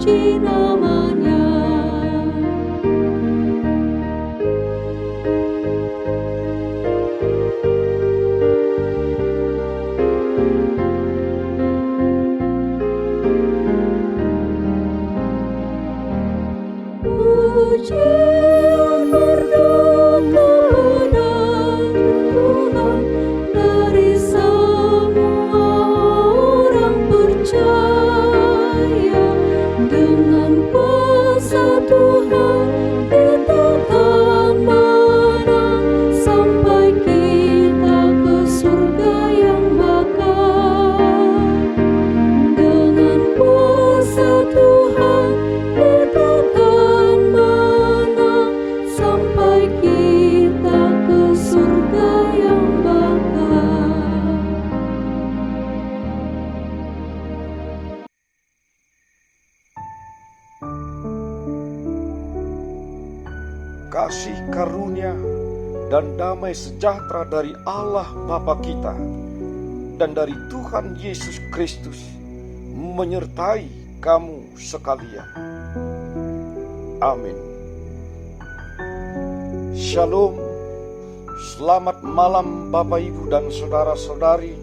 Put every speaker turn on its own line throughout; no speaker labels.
puji namanya. Pujian berdoa dari Tuhan, dari semua orang percaya. Dengan persatuan kita akan menang sampai kita ke surga yang bakal. Dengan persatuan kita akan menang sampai kita ke surga yang bakal.
Kasih karunia dan damai sejahtera dari Allah Bapa kita dan dari Tuhan Yesus Kristus menyertai kamu sekalian. Amin. Shalom. Selamat malam Bapak Ibu dan saudara-saudari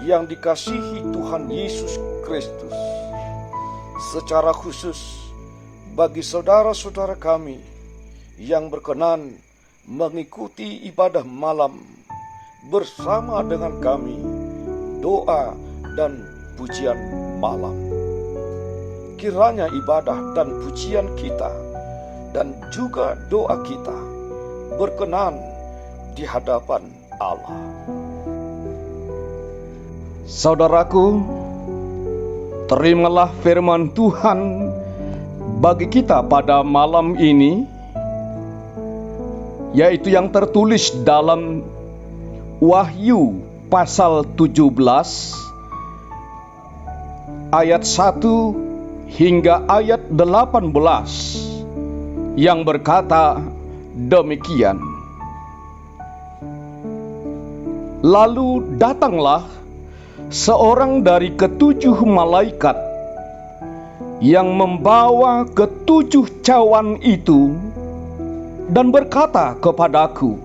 yang dikasihi Tuhan Yesus Kristus. Secara khusus bagi saudara-saudara kami yang berkenan mengikuti ibadah malam bersama dengan kami, doa dan pujian malam. Kiranya ibadah dan pujian kita dan juga doa kita berkenan di hadapan Allah. Saudaraku, terimalah firman Tuhan bagi kita pada malam ini, yaitu yang tertulis dalam Wahyu pasal 17 ayat 1 hingga ayat 18 yang berkata demikian. Lalu datanglah seorang dari ketujuh malaikat yang membawa ketujuh cawan itu dan berkata kepadaku,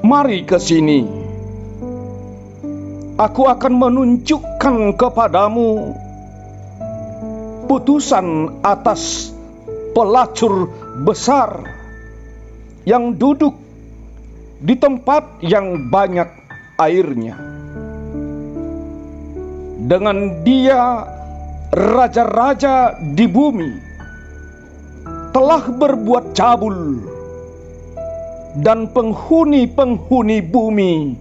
"Mari ke sini. Aku akan menunjukkan kepadamu putusan atas pelacur besar yang duduk di tempat yang banyak airnya. Dengan dia raja-raja di bumi telah berbuat cabul, dan penghuni-penghuni bumi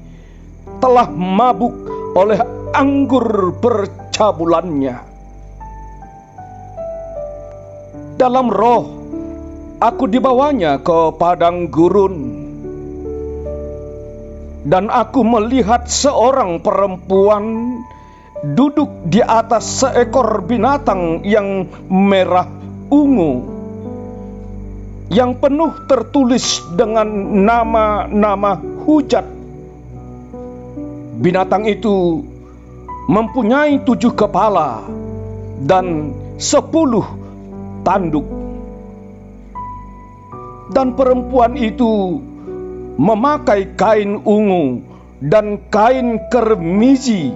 telah mabuk oleh anggur percabulannya. Dalam roh aku dibawanya ke padang gurun, dan aku melihat seorang perempuan duduk di atas seekor binatang yang merah ungu, yang penuh tertulis dengan nama-nama hujat. Binatang itu mempunyai 7 kepala dan 10 tanduk. Dan perempuan itu memakai kain ungu dan kain kermizi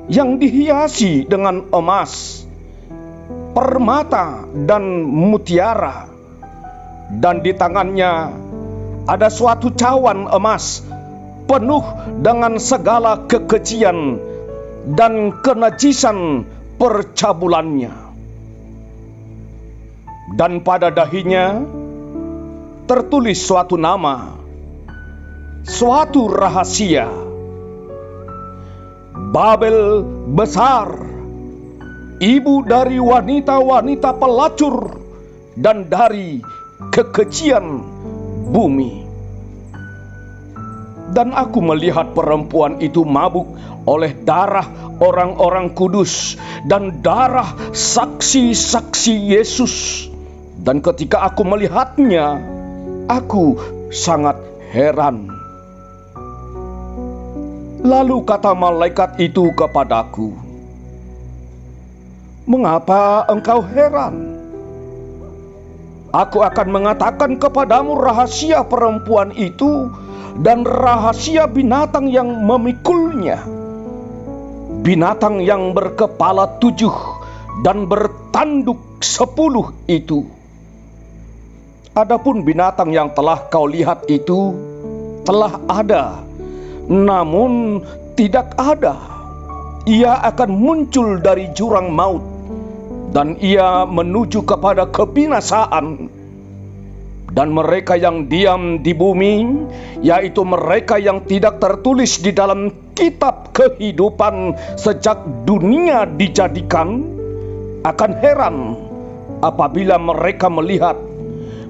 yang dihiasi dengan emas, permata dan mutiara. Dan di tangannya ada suatu cawan emas penuh dengan segala kekejian dan kenajisan percabulannya. Dan pada dahinya tertulis suatu nama, suatu rahasia, Babel besar, ibu dari wanita-wanita pelacur dan dari kekejian bumi. Dan aku melihat perempuan itu mabuk oleh darah orang-orang kudus dan darah saksi-saksi Yesus. Dan ketika aku melihatnya, aku sangat heran. Lalu kata malaikat itu kepadaku, Mengapa engkau heran? Aku akan mengatakan kepadamu rahasia perempuan itu dan rahasia binatang yang memikulnya. Binatang yang berkepala 7 dan bertanduk 10 itu. Adapun binatang yang telah kau lihat itu telah ada, namun tidak ada. Ia akan muncul dari jurang maut, dan ia menuju kepada kebinasaan. Dan mereka yang diam di bumi, yaitu mereka yang tidak tertulis di dalam kitab kehidupan sejak dunia dijadikan, akan heran apabila mereka melihat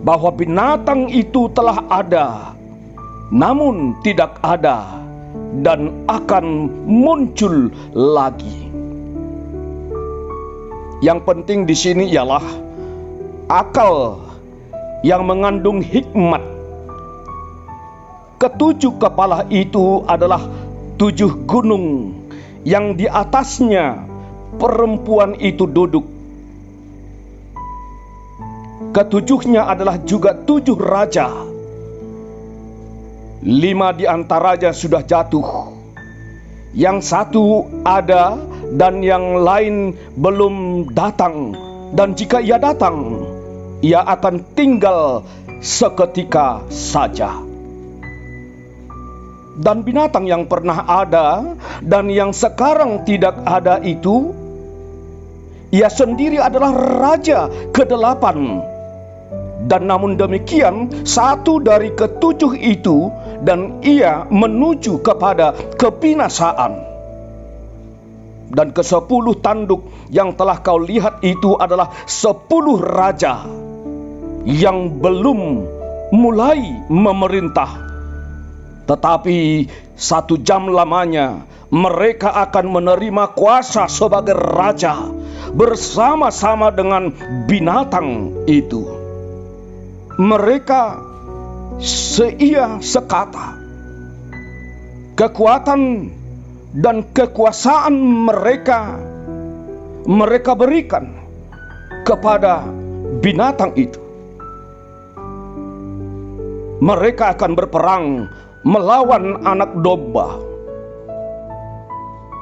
bahwa binatang itu telah ada, namun tidak ada, dan akan muncul lagi. Yang penting di sini ialah akal yang mengandung hikmat. Ketujuh kepala itu adalah 7 gunung yang di atasnya perempuan itu duduk. Ketujuhnya adalah juga 7 raja. 5 di antaranya sudah jatuh. Yang 1 ada dan yang lain belum datang. Dan jika ia datang, ia akan tinggal seketika saja. Dan binatang yang pernah ada dan yang sekarang tidak ada itu, ia sendiri adalah raja ke-8. Dan namun demikian, 1 dari ke-7 itu, dan ia menuju kepada kebinasaan. Dan ke-10 tanduk yang telah kau lihat itu adalah 10 raja yang belum mulai memerintah. Tetapi 1 jam lamanya mereka akan menerima kuasa sebagai raja bersama-sama dengan binatang itu. Mereka seia sekata. Kekuatan dan kekuasaan mereka berikan kepada binatang itu. Mereka akan berperang melawan anak domba.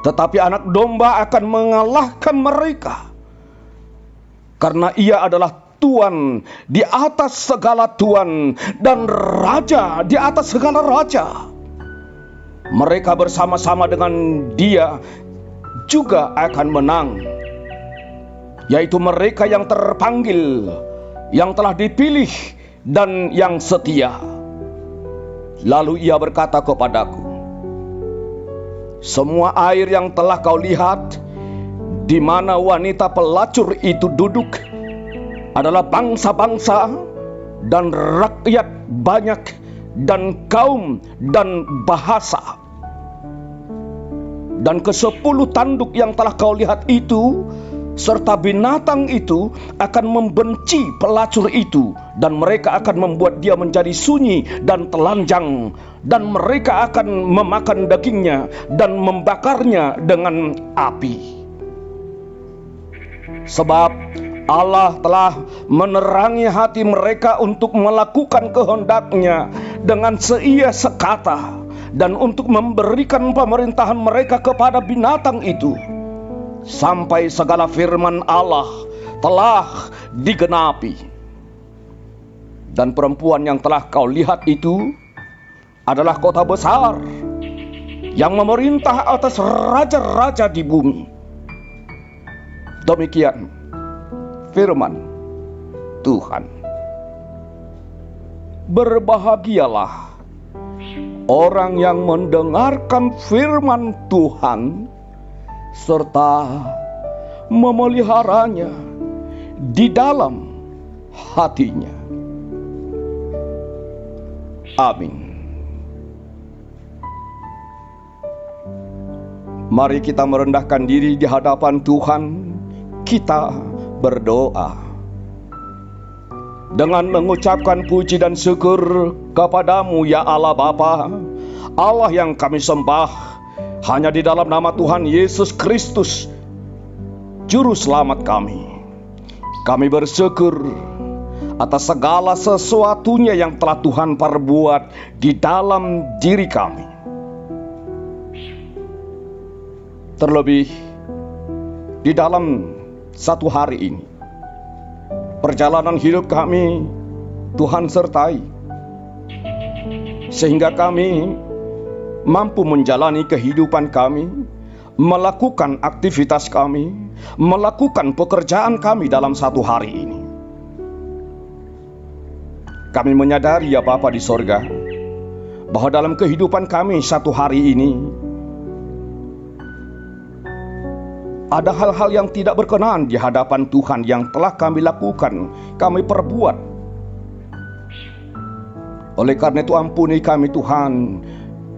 Tetapi anak domba akan mengalahkan mereka, karena ia adalah Tuan di atas segala tuan dan raja di atas segala raja. Mereka bersama-sama dengan dia juga akan menang, yaitu mereka yang terpanggil, yang telah dipilih, dan yang setia. Lalu ia berkata kepadaku, semua air yang telah kau lihat, di mana wanita pelacur itu duduk, adalah bangsa-bangsa dan rakyat banyak dan kaum dan bahasa. Dan ke-10 tanduk yang telah kau lihat itu serta binatang itu akan membenci pelacur itu, dan mereka akan membuat dia menjadi sunyi dan telanjang, dan mereka akan memakan dagingnya dan membakarnya dengan api. Sebab Allah telah menerangi hati mereka untuk melakukan kehendak-Nya dengan seia sekata, dan untuk memberikan pemerintahan mereka kepada binatang itu, sampai segala firman Allah telah digenapi. Dan perempuan yang telah kau lihat itu adalah kota besar yang memerintah atas raja-raja di bumi. Demikian firman Tuhan. Berbahagialah orang yang mendengarkan firman Tuhan serta memeliharanya di dalam hatinya. Amin. Mari kita merendahkan diri di hadapan Tuhan. Kita berdoa dengan mengucapkan puji dan syukur kepadamu ya Allah Bapa, Allah yang kami sembah. Hanya di dalam nama Tuhan Yesus Kristus Juru Selamat kami. Kami bersyukur atas segala sesuatunya yang telah Tuhan perbuat di dalam diri kami. Terlebih di dalam satu hari ini, perjalanan hidup kami Tuhan sertai, sehingga kami mampu menjalani kehidupan kami, melakukan aktivitas kami, melakukan pekerjaan kami dalam satu hari ini. Kami menyadari ya Bapa di sorga, bahwa dalam kehidupan kami satu hari ini ada hal-hal yang tidak berkenan di hadapan Tuhan yang telah kami lakukan, kami perbuat. Oleh karena itu ampuni kami Tuhan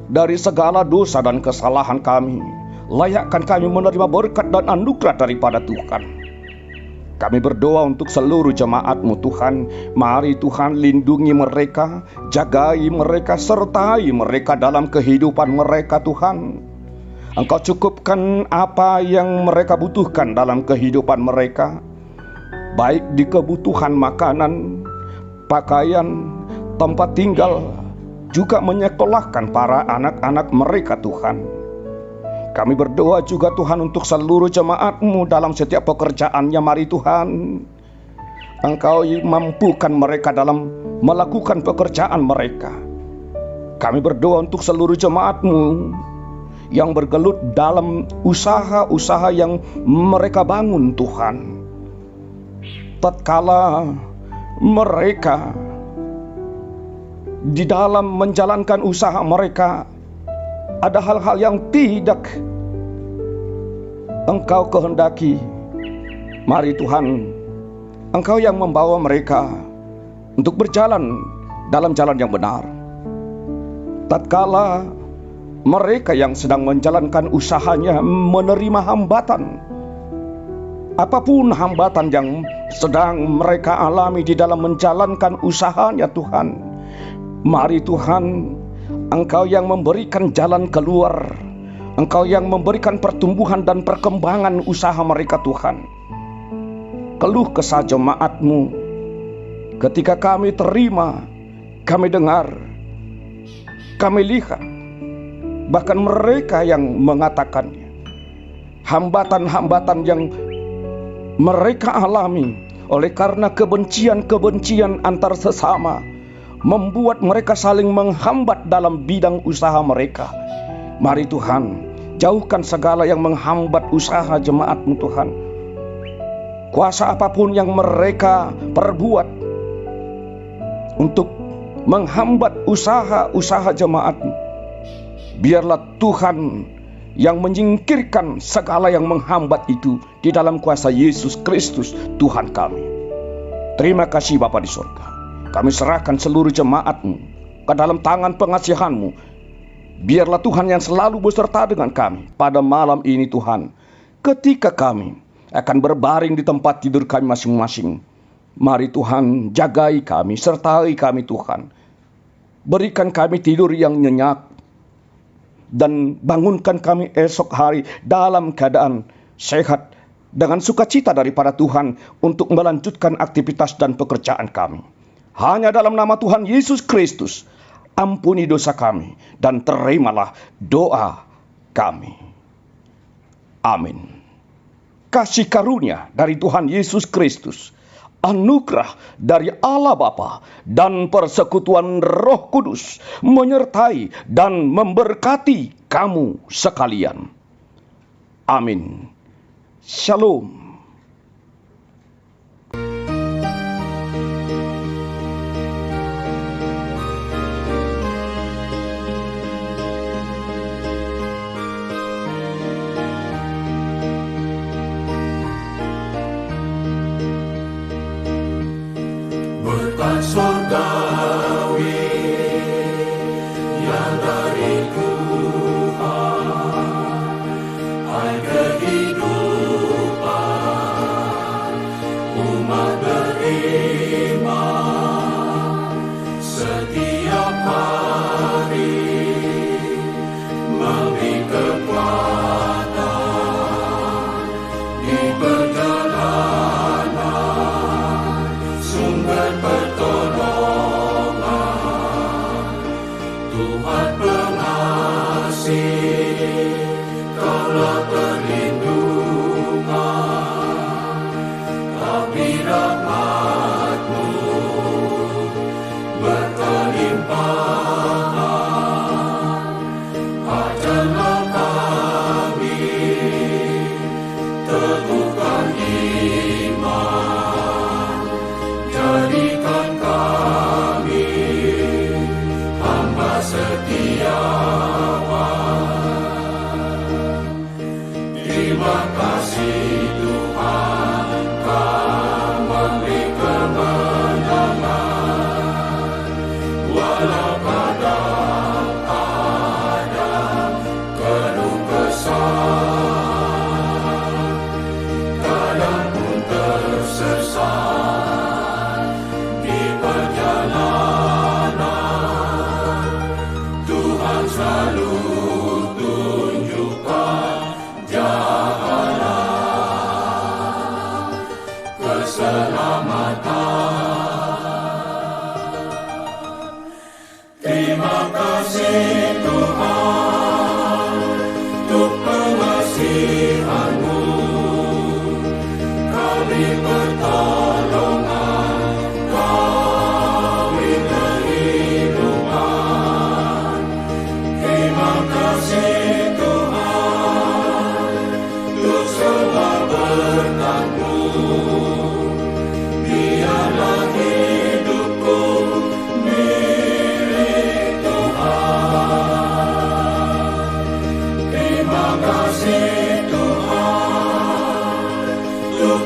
dari segala dosa dan kesalahan kami. Layakkan kami menerima berkat dan anugerah daripada Tuhan. Kami berdoa untuk seluruh jemaat-Mu Tuhan. Mari Tuhan lindungi mereka, jagai mereka, sertai mereka dalam kehidupan mereka Tuhan. Engkau cukupkan apa yang mereka butuhkan dalam kehidupan mereka, baik di kebutuhan makanan, pakaian, tempat tinggal, juga menyekolahkan para anak-anak mereka Tuhan. Kami berdoa juga Tuhan untuk seluruh jemaat-Mu dalam setiap pekerjaannya. Mari Tuhan, Engkau mampukan mereka dalam melakukan pekerjaan mereka. Kami berdoa untuk seluruh jemaat-Mu yang bergelut dalam usaha-usaha yang mereka bangun Tuhan. Tatkala mereka di dalam menjalankan usaha mereka, ada hal-hal yang tidak Engkau kehendaki. Mari Tuhan, Engkau yang membawa mereka untuk berjalan dalam jalan yang benar. Tatkala mereka yang sedang menjalankan usahanya menerima hambatan, apapun hambatan yang sedang mereka alami di dalam menjalankan usahanya Tuhan, mari Tuhan, Engkau yang memberikan jalan keluar, Engkau yang memberikan pertumbuhan dan perkembangan usaha mereka Tuhan. Keluh kesah jemaat-Mu ketika kami terima, kami dengar, kami lihat, bahkan mereka yang mengatakannya, hambatan-hambatan yang mereka alami oleh karena kebencian-kebencian antar sesama membuat mereka saling menghambat dalam bidang usaha mereka. Mari Tuhan, jauhkan segala yang menghambat usaha jemaat-Mu Tuhan. Kuasa apapun yang mereka perbuat untuk menghambat usaha-usaha jemaat-Mu, biarlah Tuhan yang menyingkirkan segala yang menghambat itu di dalam kuasa Yesus Kristus Tuhan kami. Terima kasih Bapa di surga. Kami serahkan seluruh jemaat-Mu ke dalam tangan pengasihan-Mu. Biarlah Tuhan yang selalu beserta dengan kami pada malam ini Tuhan. Ketika kami akan berbaring di tempat tidur kami masing-masing, mari Tuhan jagai kami, sertai kami Tuhan. Berikan kami tidur yang nyenyak, dan bangunkan kami esok hari dalam keadaan sehat dengan sukacita daripada Tuhan untuk melanjutkan aktivitas dan pekerjaan kami. Hanya dalam nama Tuhan Yesus Kristus, ampuni dosa kami dan terimalah doa kami. Amin. Kasih karunia dari Tuhan Yesus Kristus, anugerah dari Allah Bapa dan persekutuan Roh Kudus menyertai dan memberkati kamu sekalian. Amin. Shalom.
Berkat surgawi yang dari Tuhan, air kehidupan umat beriman setiap hari memberi kekuatan diberi teguhkan iman, jadikan kami hamba setiawan. Terima kasih Tuhan, Kau memberi kemenangan, walau kadang ada keluh kesah, kadang pun tersesat di perjalanan. Tuhan selalu tunjukkan jalan keselamatan. Terima kasih Tuhan untuk pengasihan-Mu. Kau beri pertolongan, Kau beri kehidupan. Terima kasih Tuhan untuk semua berkat-Mu. Biarlah hidupku milik Tuhan. Terima kasih Tuhan untuk